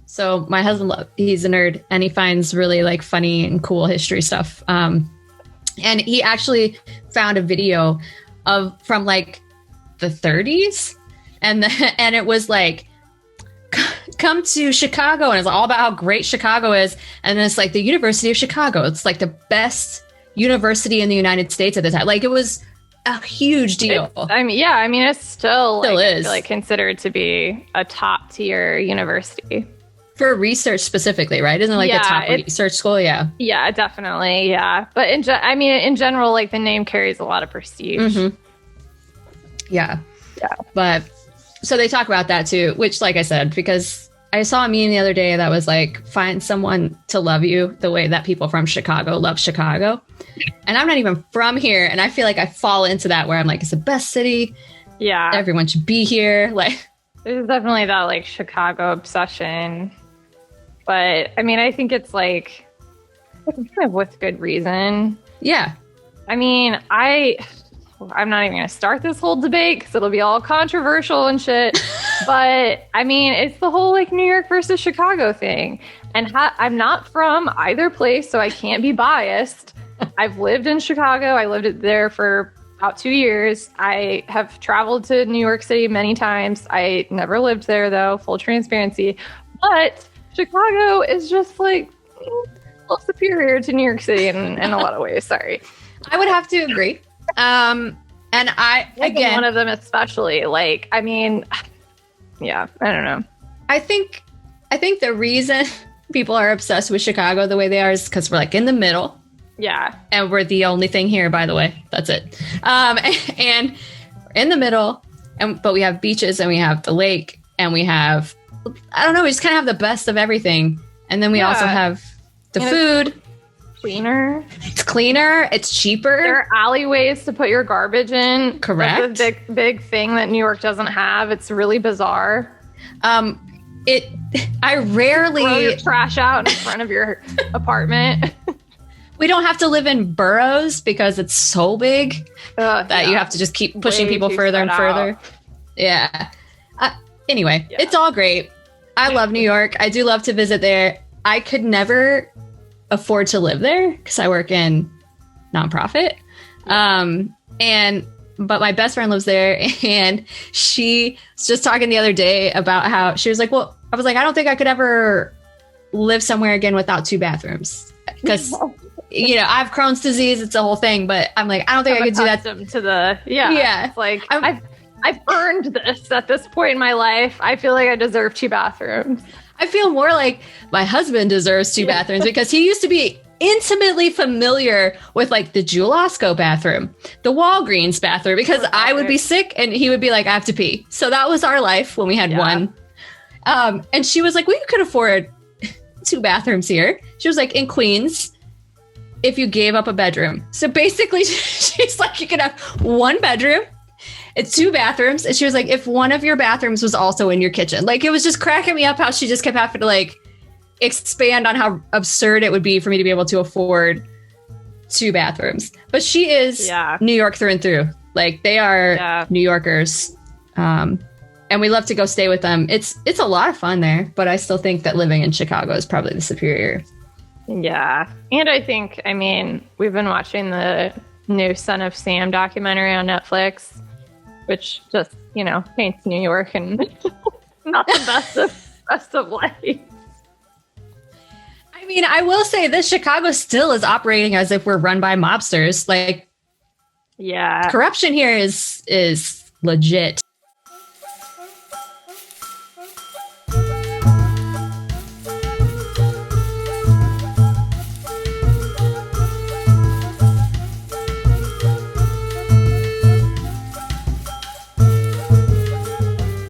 So my husband, he's a nerd and he finds really like funny and cool history stuff. And he actually found a video from like the 30s and it was like, come to Chicago. And it's all about how great Chicago is. And then it's like the University of Chicago. It's like the best university in the United States at the time. Like it was a huge deal. It's still is. I feel like considered to be a top tier university. For research specifically, right? Isn't it like a top research school? Yeah. Yeah, definitely. Yeah. But in general, like the name carries a lot of prestige. Mm-hmm. Yeah. Yeah. But so they talk about that too, which like I said, because I saw a meme the other day that was like, find someone to love you the way that people from Chicago love Chicago. And I'm not even from here. And I feel like I fall into that where I'm like, it's the best city. Yeah. Everyone should be here. Like there's definitely that like Chicago obsession. But I mean, I think it's like kind of with good reason. Yeah. I mean, I'm not even going to start this whole debate because it'll be all controversial and shit. But I mean, it's the whole like New York versus Chicago thing. And I'm not from either place, so I can't be biased. I've lived in Chicago. I lived there for about 2 years. I have traveled to New York City many times. I never lived there, though, full transparency. But Chicago is just like a little superior to New York City in a lot of ways. Sorry. I would have to agree. And again, one of them especially, like, I mean, yeah, I don't know. I think the reason people are obsessed with Chicago the way they are is because we're like in the middle. Yeah. And we're the only thing here, by the way. That's it. And we're in the middle, but we have beaches and we have the lake and we have, I don't know, we just kind of have the best of everything. And then we also have the food. Cleaner. It's cleaner. It's cheaper. There are alleyways to put your garbage in. Correct. That's a big thing that New York doesn't have. It's really bizarre. I rarely throw your trash out in front of your apartment. We don't have to live in boroughs because it's so big that you have to just keep pushing people further and further. Out. Yeah. Anyway, it's all great. I love New York. I do love to visit there. I could never afford to live there because I work in nonprofit. But my best friend lives there and she was just talking the other day about how she was like, well, I was like, I don't think I could ever live somewhere again without 2 bathrooms because, I have Crohn's disease. It's a whole thing, but I'm like, I don't think I could do that. It's like, I've earned this at this point in my life. I feel like I deserve 2 bathrooms. I feel more like my husband deserves 2 bathrooms because he used to be intimately familiar with like the Jewel Osco bathroom, the Walgreens bathroom, because I would be sick and he would be like, I have to pee. So that was our life when we had one. And she was like, well, you could afford 2 bathrooms here. She was like, in Queens, if you gave up a bedroom. So basically she's like, you could have 1 bedroom. It's 2 bathrooms. And she was like, if one of your bathrooms was also in your kitchen, like it was just cracking me up how she just kept having to like expand on how absurd it would be for me to be able to afford 2 bathrooms. But she is New York through and through. Like they are New Yorkers. And we love to go stay with them. It's a lot of fun there, but I still think that living in Chicago is probably the superior. Yeah. And I think, we've been watching the new Son of Sam documentary on Netflix, which just, paints New York and not the best of life. I will say this, Chicago still is operating as if we're run by mobsters. Like, corruption here is legit.